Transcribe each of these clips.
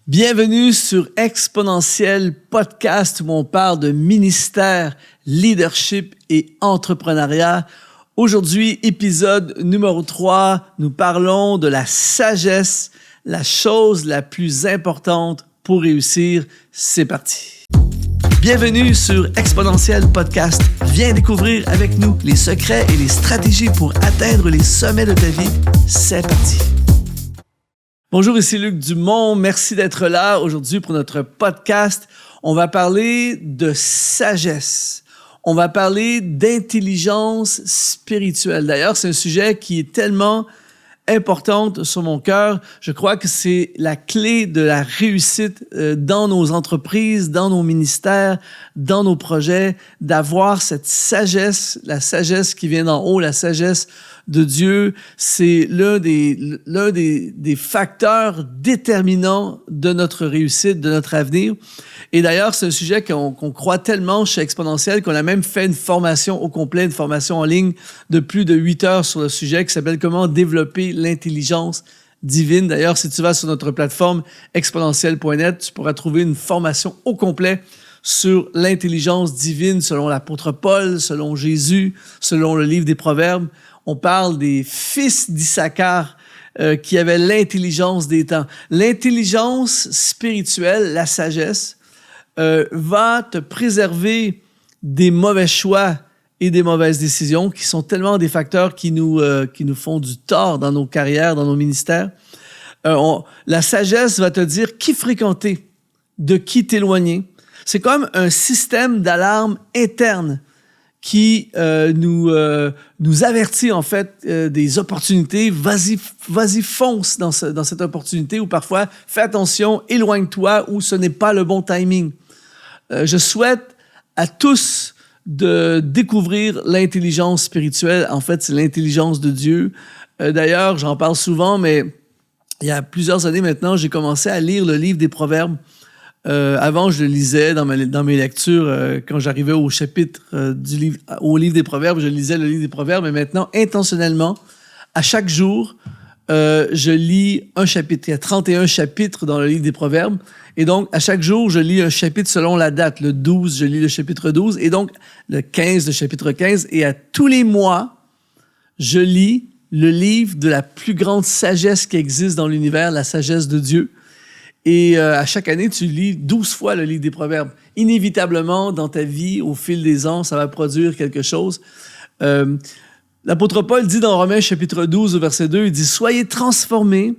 Bienvenue sur Exponentiel Podcast où on parle de ministère, leadership et entrepreneuriat. Aujourd'hui, épisode numéro 3, nous parlons de la sagesse, la chose la plus importante pour réussir. C'est parti. Bienvenue sur Exponentiel Podcast. Viens découvrir avec nous les secrets et les stratégies pour atteindre les sommets de ta vie. C'est parti. Bonjour, ici Luc Dumont. Merci d'être là aujourd'hui pour notre podcast. On va parler de sagesse. On va parler d'intelligence spirituelle. D'ailleurs, c'est un sujet qui est tellement important sur mon cœur. Je crois que c'est la clé de la réussite dans nos entreprises, dans nos ministères, dans nos projets, d'avoir cette sagesse, la sagesse qui vient d'en haut, la sagesse de Dieu. C'est l'un des facteurs déterminants de notre réussite, de notre avenir. Et d'ailleurs, c'est un sujet qu'on croit tellement chez Exponentiel qu'on a même fait une formation au complet, une formation en ligne de plus de 8 heures sur le sujet qui s'appelle « Comment développer l'intelligence divine ». D'ailleurs, si tu vas sur notre plateforme exponentiel.net, tu pourras trouver une formation au complet sur l'intelligence divine selon l'apôtre Paul, selon Jésus, selon le livre des Proverbes. On parle des fils d'Issachar qui avaient l'intelligence des temps. L'intelligence spirituelle, la sagesse, va te préserver des mauvais choix et des mauvaises décisions qui sont tellement des facteurs qui nous font du tort dans nos carrières, dans nos ministères. La sagesse va te dire qui fréquenter, de qui t'éloigner. C'est comme un système d'alarme interne qui nous avertit en fait des opportunités. Vas-y, fonce dans cette opportunité, ou parfois fais attention, éloigne-toi, ou ce n'est pas le bon timing. Je souhaite à tous de découvrir l'intelligence spirituelle. En fait, c'est l'intelligence de Dieu. D'ailleurs, j'en parle souvent, mais il y a plusieurs années maintenant, j'ai commencé à lire le livre des Proverbes. Avant, je le lisais dans mes lectures. Quand j'arrivais au chapitre au livre des Proverbes, je lisais le livre des Proverbes. Mais maintenant, intentionnellement, à chaque jour, je lis un chapitre. Il y a 31 chapitres dans le livre des Proverbes. Et donc, à chaque jour, je lis un chapitre selon la date. Le 12, je lis le chapitre 12. Et donc, le 15, le chapitre 15. Et à tous les mois, je lis le livre de la plus grande sagesse qui existe dans l'univers, la sagesse de Dieu. Et à chaque année, tu lis 12 fois le livre des Proverbes. Inévitablement, dans ta vie, au fil des ans, ça va produire quelque chose. L'apôtre Paul dit dans Romains chapitre 12, verset 2, il dit « Soyez transformés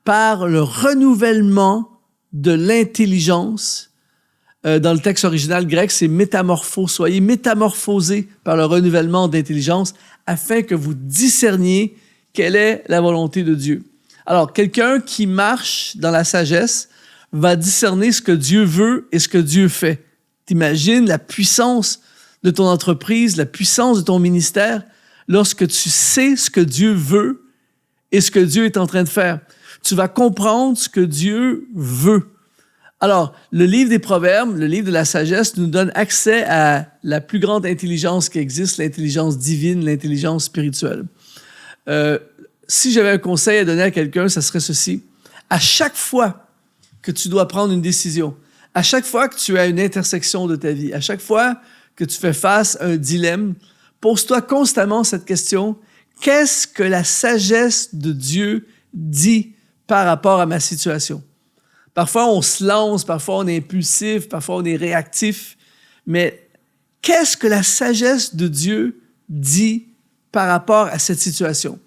par le renouvellement de l'intelligence. » Dans le texte original grec, c'est « métamorpho ». Soyez métamorphosés par le renouvellement d'intelligence afin que vous discerniez quelle est la volonté de Dieu. Alors, quelqu'un qui marche dans la sagesse va discerner ce que Dieu veut et ce que Dieu fait. T'imagines la puissance de ton entreprise, la puissance de ton ministère lorsque tu sais ce que Dieu veut et ce que Dieu est en train de faire. Tu vas comprendre ce que Dieu veut. Alors, le livre des Proverbes, le livre de la sagesse, nous donne accès à la plus grande intelligence qui existe, l'intelligence divine, l'intelligence spirituelle. Si j'avais un conseil à donner à quelqu'un, ça serait ceci. À chaque fois que tu dois prendre une décision, à chaque fois que tu as une intersection de ta vie, à chaque fois que tu fais face à un dilemme, pose-toi constamment cette question. Qu'est-ce que la sagesse de Dieu dit par rapport à ma situation? Parfois, on se lance, parfois on est impulsif, parfois on est réactif, mais qu'est-ce que la sagesse de Dieu dit par rapport à cette situation?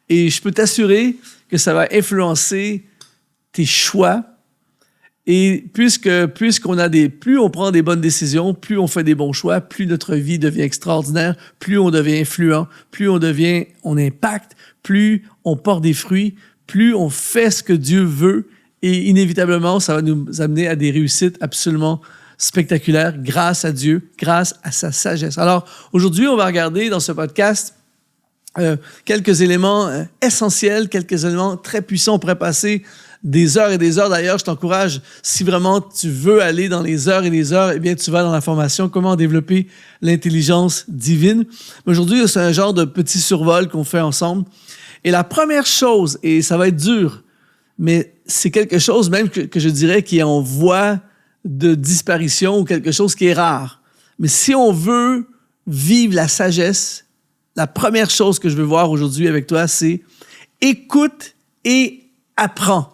Et je peux t'assurer que ça va influencer tes choix. Et plus on prend des bonnes décisions, plus on fait des bons choix, plus notre vie devient extraordinaire, plus on devient influent, plus on impacte, plus on porte des fruits, plus on fait ce que Dieu veut. Et inévitablement, ça va nous amener à des réussites absolument spectaculaires grâce à Dieu, grâce à sa sagesse. Alors, aujourd'hui, on va regarder dans ce podcast quelques éléments essentiels, quelques éléments très puissants. On pourrait passer des heures et des heures. D'ailleurs, je t'encourage, si vraiment tu veux aller dans les heures et les heures, eh bien, tu vas dans la formation « Comment développer l'intelligence divine ». Aujourd'hui, c'est un genre de petit survol qu'on fait ensemble. Et la première chose, et ça va être dur, mais c'est quelque chose même que je dirais qui est en voie de disparition ou quelque chose qui est rare. Mais si on veut vivre la sagesse, la première chose que je veux voir aujourd'hui avec toi, c'est écoute et apprends.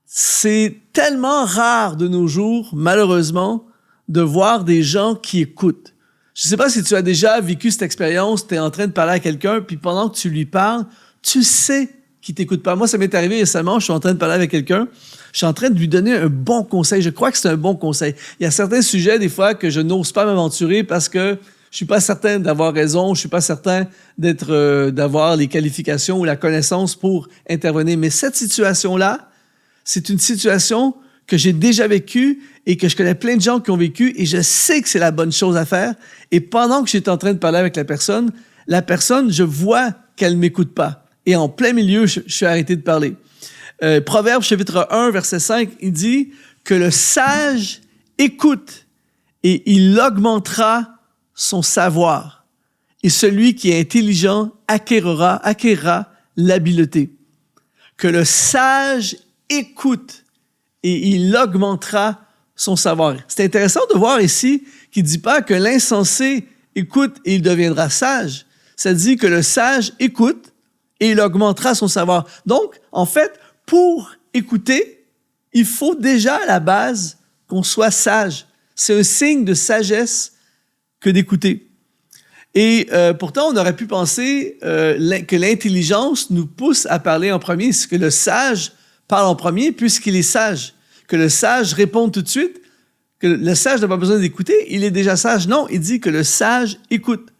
C'est tellement rare de nos jours, malheureusement, de voir des gens qui écoutent. Je ne sais pas si tu as déjà vécu cette expérience, tu es en train de parler à quelqu'un, puis pendant que tu lui parles, tu sais qu'il ne t'écoute pas. Moi, ça m'est arrivé récemment, je suis en train de parler avec quelqu'un, je suis en train de lui donner un bon conseil. Je crois que c'est un bon conseil. Il y a certains sujets, des fois, que je n'ose pas m'aventurer parce que je suis pas certain d'avoir raison, je suis pas certain d'avoir les qualifications ou la connaissance pour intervenir. Mais cette situation-là, c'est une situation que j'ai déjà vécue et que je connais plein de gens qui ont vécu et je sais que c'est la bonne chose à faire. Et pendant que j'étais en train de parler avec la personne, je vois qu'elle ne m'écoute pas. Et en plein milieu, je suis arrêté de parler. Proverbe chapitre 1, verset 5, il dit que le sage écoute et il augmentera son savoir. Et celui qui est intelligent acquérera l'habileté. Que le sage écoute et il augmentera son savoir. C'est intéressant de voir ici qu'il ne dit pas que l'insensé écoute et il deviendra sage. Ça dit que le sage écoute et il augmentera son savoir. Donc, en fait, pour écouter, il faut déjà à la base qu'on soit sage. C'est un signe de sagesse que d'écouter. Et pourtant, on aurait pu penser que l'intelligence nous pousse à parler en premier, c'est que le sage parle en premier puisqu'il est sage. Que le sage réponde tout de suite, que le sage n'a pas besoin d'écouter, il est déjà sage. Non, il dit que le sage écoute.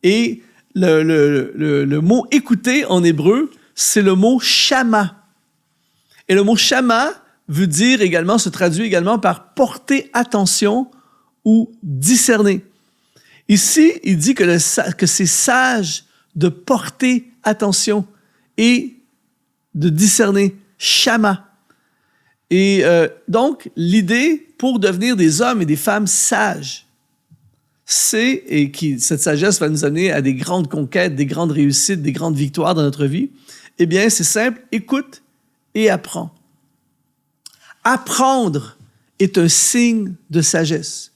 Et le mot « écouter » en hébreu, c'est le mot « shama ». Et le mot « shama » veut dire également, se traduit également par « porter attention » ou « discerner ». Ici, il dit que c'est sage de porter attention et de discerner, shama. Et donc, l'idée pour devenir des hommes et des femmes sages, cette sagesse va nous amener à des grandes conquêtes, des grandes réussites, des grandes victoires dans notre vie, eh bien, c'est simple, écoute et apprends. Apprendre est un signe de sagesse.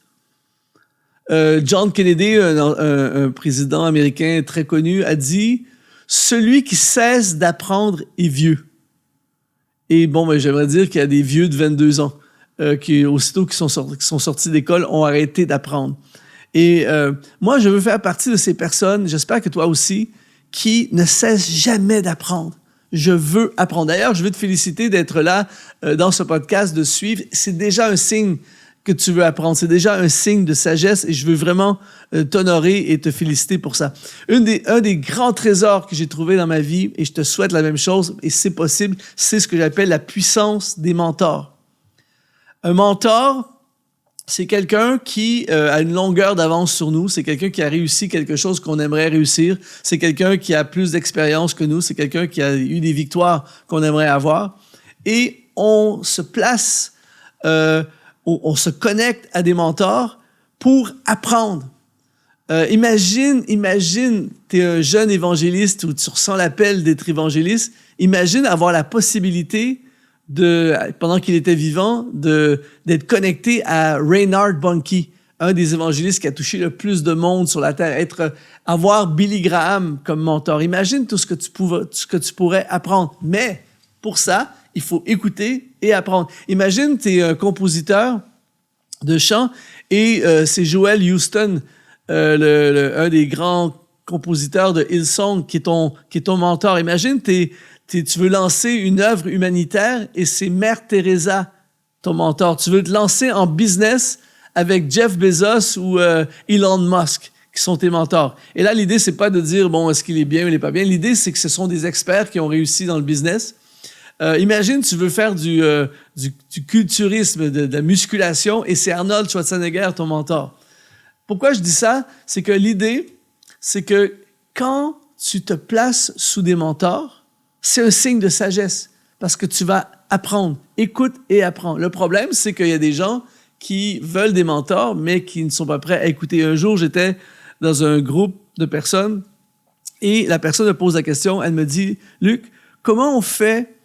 John Kennedy, un président américain très connu, a dit « Celui qui cesse d'apprendre est vieux ». Et bon, j'aimerais dire qu'il y a des vieux de 22 ans qui, aussitôt qu'ils sont sortis d'école, ont arrêté d'apprendre. Et moi, je veux faire partie de ces personnes, j'espère que toi aussi, qui ne cessent jamais d'apprendre. Je veux apprendre. D'ailleurs, je veux te féliciter d'être là dans ce podcast, de suivre. C'est déjà un signe que tu veux apprendre. C'est déjà un signe de sagesse et je veux vraiment t'honorer et te féliciter pour ça. Un des grands trésors que j'ai trouvé dans ma vie, et je te souhaite la même chose, et c'est possible, c'est ce que j'appelle la puissance des mentors. Un mentor, c'est quelqu'un qui a une longueur d'avance sur nous. C'est quelqu'un qui a réussi quelque chose qu'on aimerait réussir. C'est quelqu'un qui a plus d'expérience que nous. C'est quelqu'un qui a eu des victoires qu'on aimerait avoir. Et on se place, on se connecte à des mentors pour apprendre. Imagine, tu es un jeune évangéliste ou tu ressens l'appel d'être évangéliste. Imagine avoir la possibilité pendant qu'il était vivant, d'être connecté à Reinhard Bonnke, un des évangélistes qui a touché le plus de monde sur la terre, avoir Billy Graham comme mentor. Imagine tout ce que tu pourrais apprendre. Mais pour ça, il faut écouter et apprendre. Imagine, tu es un compositeur de chant et c'est Joel Houston, un des grands compositeurs de Hillsong qui est ton mentor. Imagine, tu veux lancer une œuvre humanitaire et c'est Mère Teresa, ton mentor. Tu veux te lancer en business avec Jeff Bezos ou Elon Musk, qui sont tes mentors. Et là, l'idée, c'est pas de dire, bon, est-ce qu'il est bien ou il n'est pas bien. L'idée, c'est que ce sont des experts qui ont réussi dans le business. Imagine, tu veux faire du culturisme, de la musculation, et c'est Arnold Schwarzenegger, ton mentor. Pourquoi je dis ça? C'est que l'idée, c'est que quand tu te places sous des mentors, c'est un signe de sagesse parce que tu vas apprendre. Écoute et apprends. Le problème, c'est qu'il y a des gens qui veulent des mentors, mais qui ne sont pas prêts à écouter. Un jour, j'étais dans un groupe de personnes et la personne me pose la question. Elle me dit, « Luc, comment on fait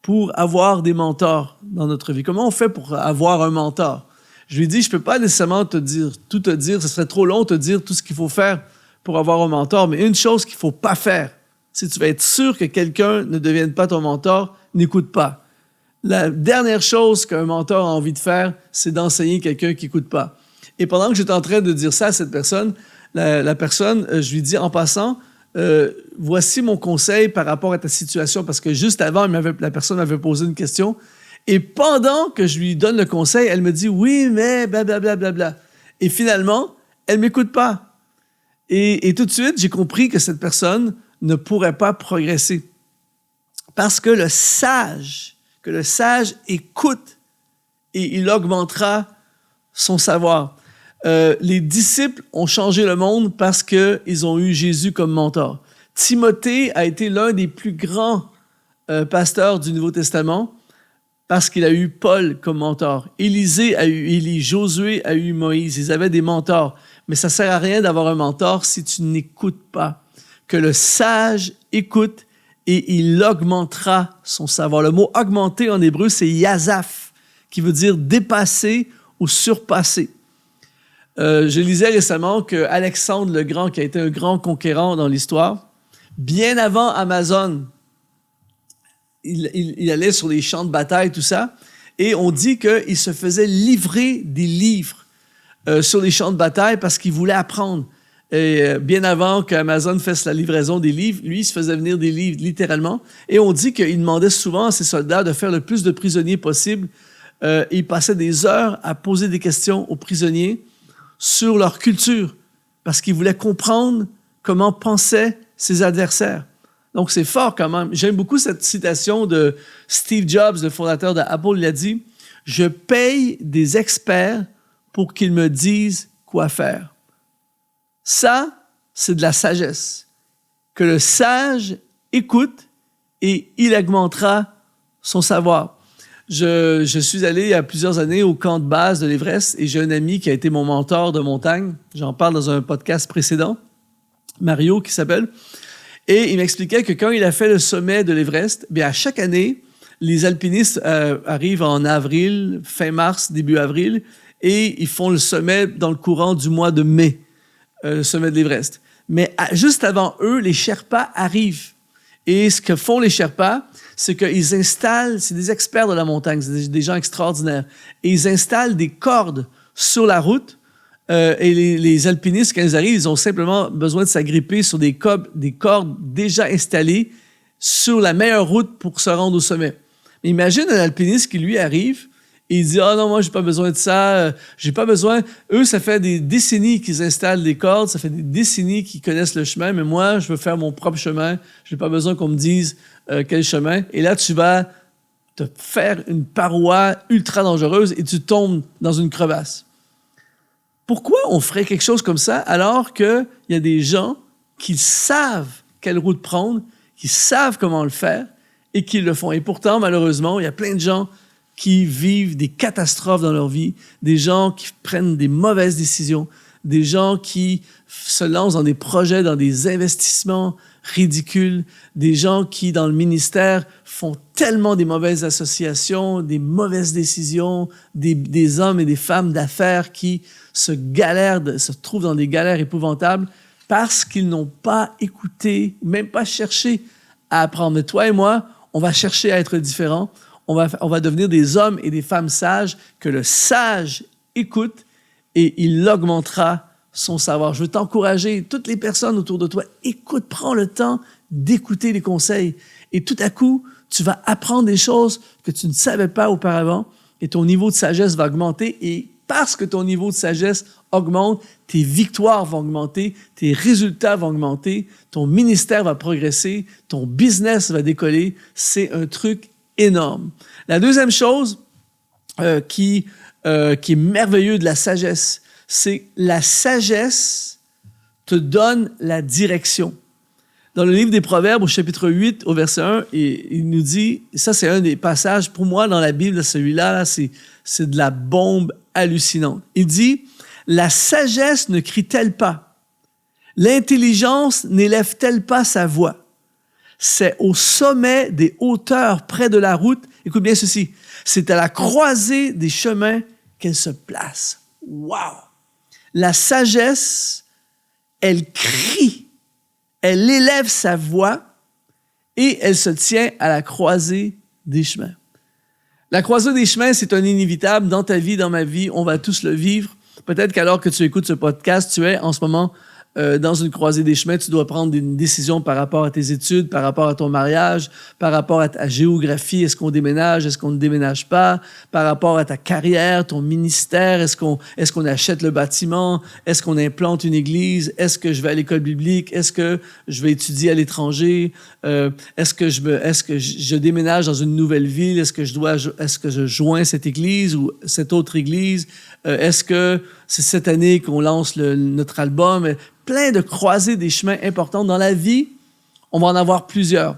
pour avoir des mentors dans notre vie? Comment on fait pour avoir un mentor? Je lui ai dit, je ne peux pas nécessairement tout te dire, ce serait trop long de te dire tout ce qu'il faut faire pour avoir un mentor, mais une chose qu'il ne faut pas faire, si tu veux être sûr que quelqu'un ne devienne pas ton mentor, n'écoute pas. La dernière chose qu'un mentor a envie de faire, c'est d'enseigner quelqu'un qui n'écoute pas. Et pendant que j'étais en train de dire ça à cette personne, la personne, je lui dis en passant, voici mon conseil par rapport à ta situation, parce que juste avant, la personne m'avait posé une question, et pendant que je lui donne le conseil, elle me dit « oui, mais blablabla. Bla, bla, bla. » Et finalement, elle ne m'écoute pas. Et tout de suite, j'ai compris que cette personne ne pourrait pas progresser. Parce que le sage écoute et il augmentera son savoir. Les disciples ont changé le monde parce qu'ils ont eu Jésus comme mentor. Timothée a été l'un des plus grands pasteurs du Nouveau Testament parce qu'il a eu Paul comme mentor. Élisée a eu Élie, Josué a eu Moïse. Ils avaient des mentors. Mais ça ne sert à rien d'avoir un mentor si tu n'écoutes pas. Que le sage écoute et il augmentera son savoir. Le mot « augmenter » en hébreu, c'est « yazaf », qui veut dire « dépasser » ou « surpasser ». Je lisais récemment que Alexandre le Grand, qui a été un grand conquérant dans l'histoire, bien avant Amazon, il allait sur les champs de bataille, tout ça, et on dit qu'il se faisait livrer des livres sur les champs de bataille parce qu'il voulait apprendre. Et bien avant qu'Amazon fasse la livraison des livres, lui, il se faisait venir des livres, littéralement. Et on dit qu'il demandait souvent à ses soldats de faire le plus de prisonniers possible. Il passait des heures à poser des questions aux prisonniers sur leur culture, parce qu'il voulait comprendre comment pensaient ses adversaires. Donc, c'est fort quand même. J'aime beaucoup cette citation de Steve Jobs, le fondateur d'Apple. Il a dit « Je paye des experts pour qu'ils me disent quoi faire. » Ça, c'est de la sagesse. Que le sage écoute et il augmentera son savoir. Je suis allé il y a plusieurs années au camp de base de l'Everest et j'ai un ami qui a été mon mentor de montagne. J'en parle dans un podcast précédent, Mario qui s'appelle. Et il m'expliquait que quand il a fait le sommet de l'Everest, bien à chaque année, les alpinistes arrivent en avril, fin mars, début avril, et ils font le sommet dans le courant du mois de mai, le sommet de l'Everest. Mais juste avant eux, les Sherpas arrivent. Et ce que font les Sherpas, c'est qu'ils installent, c'est des experts de la montagne, c'est des gens extraordinaires, et ils installent des cordes sur la route. Et les alpinistes, quand ils arrivent, ils ont simplement besoin de s'agripper sur des cordes déjà installées sur la meilleure route pour se rendre au sommet. Mais imagine un alpiniste qui, lui, arrive et il dit « Ah non, moi, j'ai pas besoin de ça, j'ai pas besoin... » Eux, ça fait des décennies qu'ils installent des cordes, ça fait des décennies qu'ils connaissent le chemin, mais moi, je veux faire mon propre chemin, j'ai pas besoin qu'on me dise quel chemin. Et là, tu vas te faire une paroi ultra dangereuse et tu tombes dans une crevasse. Pourquoi on ferait quelque chose comme ça alors qu'il y a des gens qui savent quelle route prendre, qui savent comment le faire et qui le font? Et pourtant, malheureusement, il y a plein de gens qui vivent des catastrophes dans leur vie, des gens qui prennent des mauvaises décisions, des gens qui se lancent dans des projets, dans des investissements ridicules, des gens qui, dans le ministère, font tellement des mauvaises associations, des mauvaises décisions, des hommes et des femmes d'affaires qui se trouvent dans des galères épouvantables parce qu'ils n'ont pas écouté, même pas cherché à apprendre. Mais toi et moi, on va chercher à être différents. On va devenir des hommes et des femmes sages, que le sage écoute et il augmentera son savoir. Je veux t'encourager, toutes les personnes autour de toi, écoute, prends le temps d'écouter les conseils. Et tout à coup, tu vas apprendre des choses que tu ne savais pas auparavant et ton niveau de sagesse va augmenter. Et parce que ton niveau de sagesse augmente, tes victoires vont augmenter, tes résultats vont augmenter, ton ministère va progresser, ton business va décoller. C'est un truc énorme. La deuxième chose qui est merveilleux de la sagesse, c'est la sagesse te donne la direction. Dans le livre des Proverbes, au chapitre 8, au verset 1, il nous dit, ça c'est un des passages, pour moi, dans la Bible, celui-là, c'est de la bombe hallucinante. Il dit, « La sagesse ne crie-t-elle pas? L'intelligence n'élève-t-elle pas sa voix? c'est au sommet des hauteurs près de la route. Écoute bien ceci. C'est à la croisée des chemins qu'elle se place. Wow! La sagesse, elle crie, elle élève sa voix et elle se tient à la croisée des chemins. La croisée des chemins, c'est un inévitable dans ta vie, dans ma vie. On va tous le vivre. Peut-être qu'alors que tu écoutes ce podcast, tu es en ce moment dans une croisée des chemins. Tu dois prendre des décisions par rapport à tes études, par rapport à ton mariage, par rapport à ta géographie. Est-ce qu'on déménage? Est-ce qu'on ne déménage pas? Par rapport à ta carrière, ton ministère. Est-ce qu'on achète le bâtiment? Est-ce qu'on implante une église? Est-ce que je vais à l'école biblique? Est-ce que je vais étudier à l'étranger? Est-ce que je déménage dans une nouvelle ville? Est-ce que je joins cette église ou cette autre église? Est-ce que c'est cette année qu'on lance notre album? Plein de croisées des chemins importantes. Dans la vie, on va en avoir plusieurs.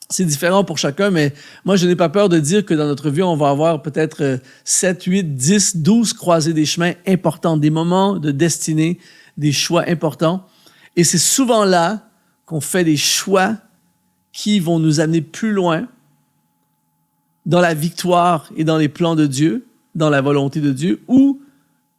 C'est différent pour chacun, mais moi, je n'ai pas peur de dire que dans notre vie, on va avoir peut-être 7, 8, 10, 12 croisées des chemins importantes, des moments de destinée, des choix importants. Et c'est souvent là qu'on fait des choix qui vont nous amener plus loin dans la victoire et dans les plans de Dieu, dans la volonté de Dieu, ou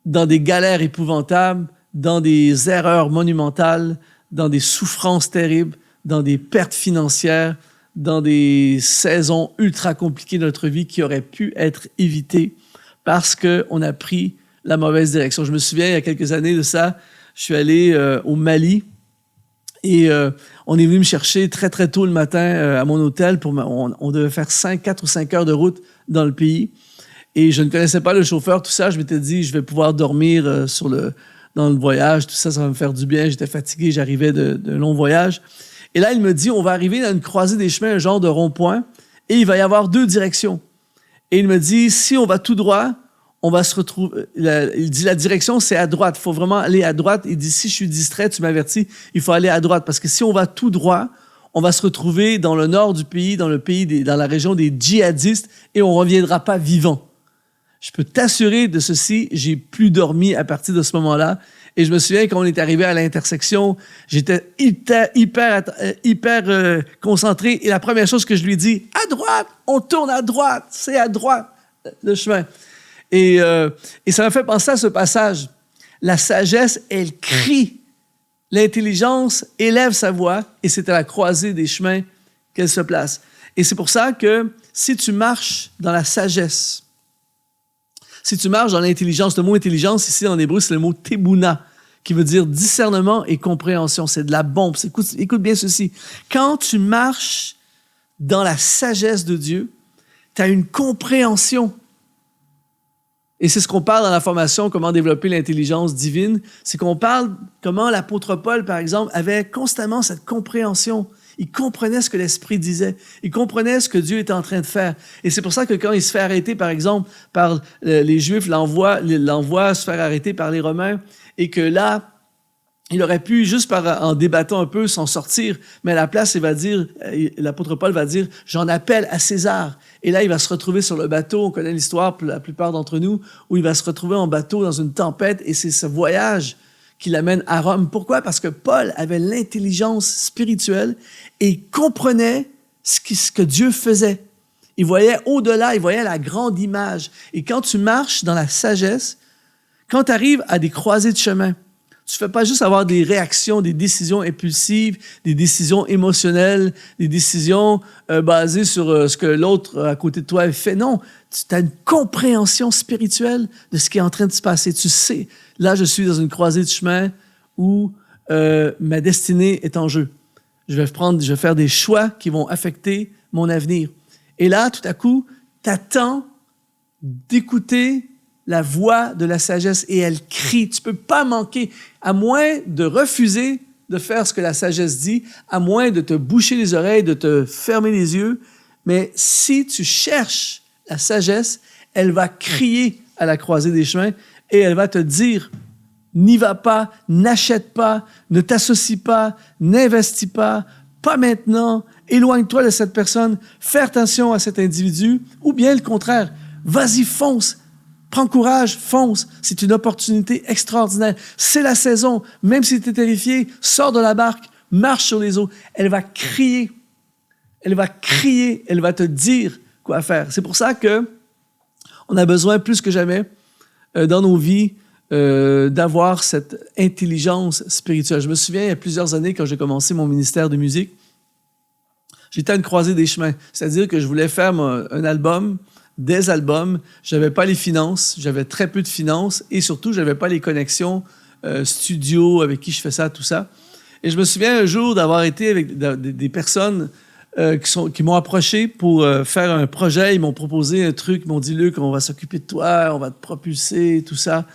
dans des galères épouvantables, dans des erreurs monumentales, dans des souffrances terribles, dans des pertes financières, dans des saisons ultra compliquées de notre vie qui auraient pu être évitées parce qu'on a pris la mauvaise direction. Je me souviens, il y a quelques années de ça, je suis allé au Mali et on est venu me chercher très, très tôt le matin à mon hôtel. On devait faire 4 ou 5 heures de route dans le pays. Et je ne connaissais pas le chauffeur, tout ça. Je m'étais dit, je vais pouvoir dormir dans le voyage. Tout ça, ça va me faire du bien. J'étais fatigué, j'arrivais d'un long voyage. Et là, il me dit, on va arriver dans une croisée des chemins, un genre de rond-point, et il va y avoir 2 directions. Et il me dit, si on va tout droit, on va se retrouver... Il dit, la direction, c'est à droite. Il faut vraiment aller à droite. Il dit, si je suis distrait, tu m'avertis, il faut aller à droite. Parce que si on va tout droit, on va se retrouver dans le nord du pays, dans la région des djihadistes, et on ne reviendra pas vivant. Je peux t'assurer de ceci, j'ai plus dormi à partir de ce moment-là. Et je me souviens, quand on est arrivé à l'intersection, j'étais hyper concentré. Et la première chose que je lui dis, à droite, on tourne à droite, c'est à droite le chemin. Et ça m'a fait penser à ce passage. La sagesse, elle crie. L'intelligence élève sa voix et c'est à la croisée des chemins qu'elle se place. Et c'est pour ça que si tu marches dans la sagesse, si tu marches dans l'intelligence, le mot intelligence ici en hébreu, c'est le mot tebouna, qui veut dire discernement et compréhension. C'est de la bombe. Écoute bien ceci. Quand tu marches dans la sagesse de Dieu, tu as une compréhension. Et c'est ce qu'on parle dans la formation, comment développer l'intelligence divine. C'est qu'on parle comment l'apôtre Paul, par exemple, avait constamment cette compréhension. Il comprenait ce que l'Esprit disait. Il comprenait ce que Dieu était en train de faire. Et c'est pour ça que quand il se fait arrêter, par exemple, par les Juifs, l'envoie se faire arrêter par les Romains, et que là, il aurait pu, juste en débattant un peu, s'en sortir, mais à la place, l'apôtre Paul va dire, j'en appelle à César. Et là, il va se retrouver sur le bateau, on connaît l'histoire pour la plupart d'entre nous, où il va se retrouver en bateau dans une tempête, et c'est ce voyage qui l'amène à Rome. Pourquoi? Parce que Paul avait l'intelligence spirituelle et il comprenait ce que Dieu faisait. Il voyait au-delà, il voyait la grande image. Et quand tu marches dans la sagesse, quand tu arrives à des croisées de chemin, tu ne fais pas juste avoir des réactions, des décisions impulsives, des décisions émotionnelles, des décisions basées sur ce que l'autre à côté de toi fait. Non, tu as une compréhension spirituelle de ce qui est en train de se passer. Tu sais, là, je suis dans une croisée de chemin où ma destinée est en jeu. Je vais faire des choix qui vont affecter mon avenir. Et là, tout à coup, tu attends d'écouter la voix de la sagesse et elle crie. Tu ne peux pas manquer, à moins de refuser de faire ce que la sagesse dit, à moins de te boucher les oreilles, de te fermer les yeux. Mais si tu cherches la sagesse, elle va crier à la croisée des chemins et elle va te dire, n'y va pas, n'achète pas, ne t'associe pas, n'investis pas, pas maintenant, éloigne-toi de cette personne, fais attention à cet individu, ou bien le contraire, vas-y, fonce. Prends courage, fonce. C'est une opportunité extraordinaire. C'est la saison. Même si tu es terrifié, sors de la barque, marche sur les eaux. Elle va crier. Elle va crier, elle va te dire quoi faire. C'est pour ça que on a besoin plus que jamais dans nos vies d'avoir cette intelligence spirituelle. Je me souviens, il y a plusieurs années, quand j'ai commencé mon ministère de musique, j'étais à une croisée des chemins. C'est-à-dire que je voulais faire un album, des albums. Je n'avais pas les finances, j'avais très peu de finances et surtout, je n'avais pas les connexions studio avec qui je fais ça, tout ça. Et je me souviens un jour d'avoir été avec des personnes qui m'ont approché pour faire un projet. Ils m'ont proposé un truc, ils m'ont dit « Luc, on va s'occuper de toi, on va te propulser, tout ça. »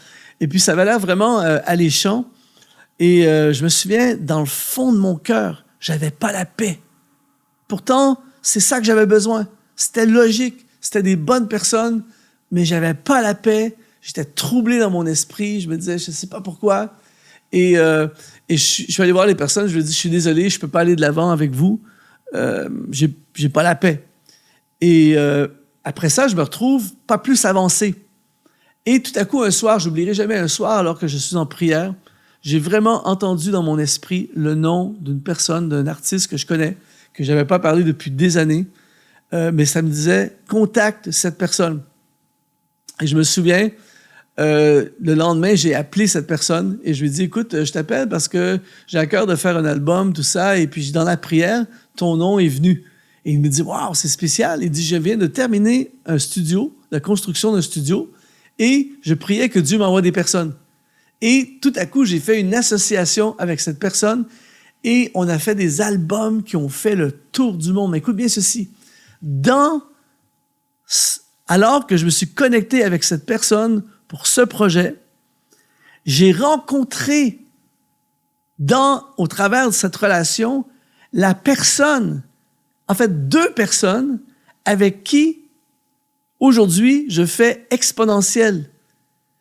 Et puis, ça avait l'air vraiment alléchant. Et je me souviens, dans le fond de mon cœur, j'avais pas la paix. Pourtant, c'est ça que j'avais besoin. C'était logique, c'était des bonnes personnes, mais j'avais pas la paix. J'étais troublé dans mon esprit. Je me disais, je sais pas pourquoi. Et je suis allé voir les personnes, je leur ai dit, je suis désolé, je peux pas aller de l'avant avec vous. J'ai pas la paix. Et après ça, je me retrouve pas plus avancé. Et tout à coup, un soir, j'oublierai jamais un soir, alors que je suis en prière, j'ai vraiment entendu dans mon esprit le nom d'une personne, d'un artiste que je connais, que je n'avais pas parlé depuis des années, mais ça me disait « Contacte cette personne ». Et je me souviens, le lendemain, j'ai appelé cette personne et je lui ai dit « Écoute, je t'appelle parce que j'ai à cœur de faire un album, tout ça, et puis dans la prière, ton nom est venu. » Et il me dit « Wow, c'est spécial ». Il dit « Je viens de terminer un studio, la construction d'un studio, et je priais que Dieu m'envoie des personnes. » Et tout à coup, j'ai fait une association avec cette personne et on a fait des albums qui ont fait le tour du monde. Mais écoute bien ceci. Alors que je me suis connecté avec cette personne pour ce projet, j'ai rencontré au travers de cette relation la personne, en fait 2 personnes avec qui aujourd'hui je fais Exponentiel.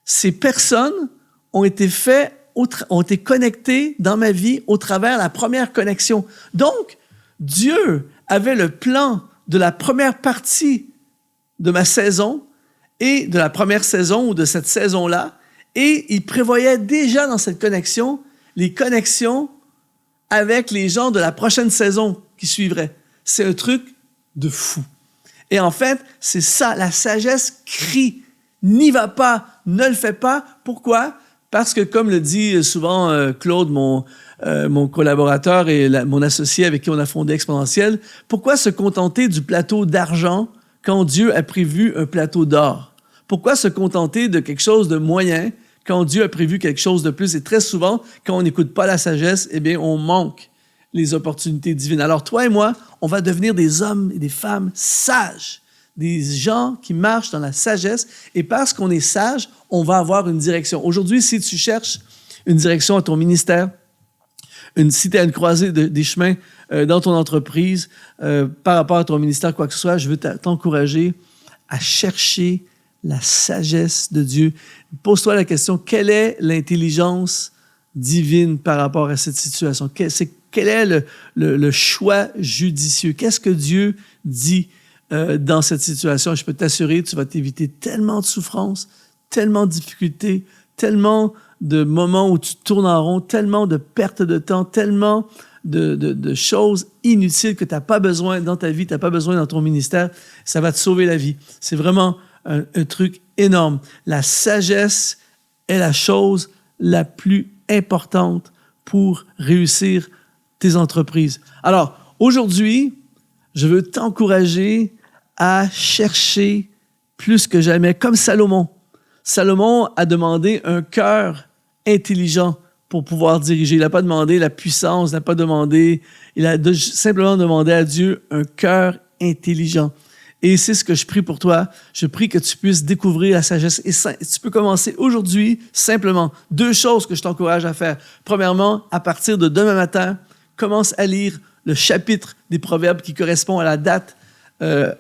Ces personnes ont été connectés dans ma vie au travers de la première connexion. Donc, Dieu avait le plan de la première partie de ma saison et de la première saison ou de cette saison-là, et il prévoyait déjà dans cette connexion les connexions avec les gens de la prochaine saison qui suivrait. C'est un truc de fou. Et en fait, c'est ça, la sagesse crie. N'y va pas, ne le fais pas. Pourquoi? Parce que, comme le dit souvent Claude, mon collaborateur et mon associé avec qui on a fondé Exponentiel, pourquoi se contenter du plateau d'argent quand Dieu a prévu un plateau d'or? Pourquoi se contenter de quelque chose de moyen quand Dieu a prévu quelque chose de plus? Et très souvent, quand on n'écoute pas la sagesse, eh bien, on manque les opportunités divines. Alors, toi et moi, on va devenir des hommes et des femmes sages, des gens qui marchent dans la sagesse, et parce qu'on est sage, on va avoir une direction. Aujourd'hui, si tu cherches une direction à ton ministère, si tu es à une croisée des chemins dans ton entreprise, par rapport à ton ministère, quoi que ce soit, je veux t'encourager à chercher la sagesse de Dieu. Pose-toi la question, quelle est l'intelligence divine par rapport à cette situation? Quel est le choix judicieux? Qu'est-ce que Dieu dit dans cette situation? Je peux t'assurer, tu vas t'éviter tellement de souffrances, tellement de difficultés, tellement de moments où tu tournes en rond, tellement de pertes de temps, tellement de choses inutiles que tu n'as pas besoin dans ta vie, tu n'as pas besoin dans ton ministère. Ça va te sauver la vie. C'est vraiment un truc énorme. La sagesse est la chose la plus importante pour réussir tes entreprises. Alors, aujourd'hui, je veux t'encourager à chercher plus que jamais, comme Salomon. Salomon a demandé un cœur intelligent pour pouvoir diriger. Il n'a pas demandé la puissance, il a simplement demandé à Dieu un cœur intelligent. Et c'est ce que je prie pour toi. Je prie que tu puisses découvrir la sagesse. Et tu peux commencer aujourd'hui simplement. 2 choses que je t'encourage à faire. Premièrement, à partir de demain matin, commence à lire le chapitre des Proverbes qui correspond à la date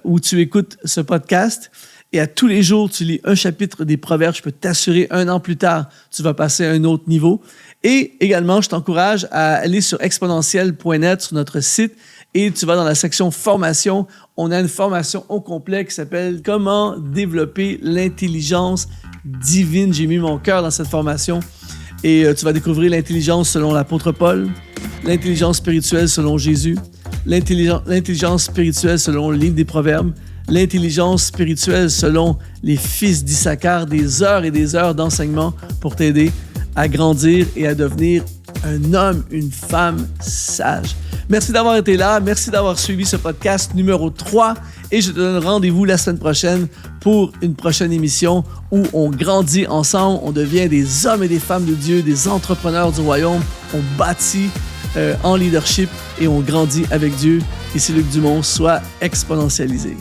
où tu écoutes ce podcast. Et à tous les jours, tu lis un chapitre des Proverbes. Je peux t'assurer, 1 an plus tard, tu vas passer à un autre niveau. Et également, je t'encourage à aller sur exponentiel.net, sur notre site, et tu vas dans la section formation. On a une formation au complet qui s'appelle « Comment développer l'intelligence divine ». J'ai mis mon cœur dans cette formation. Et tu vas découvrir l'intelligence selon l'apôtre Paul, l'intelligence spirituelle selon Jésus, l'intelligence spirituelle selon le livre des Proverbes, l'intelligence spirituelle selon les fils d'Issachar, des heures et des heures d'enseignement pour t'aider à grandir et à devenir un homme, une femme sage. Merci d'avoir été là, merci d'avoir suivi ce podcast numéro 3 et je te donne rendez-vous la semaine prochaine pour une prochaine émission où on grandit ensemble, on devient des hommes et des femmes de Dieu, des entrepreneurs du royaume, on bâtit en leadership et on grandit avec Dieu. Ici Luc Dumont, sois exponentialisé.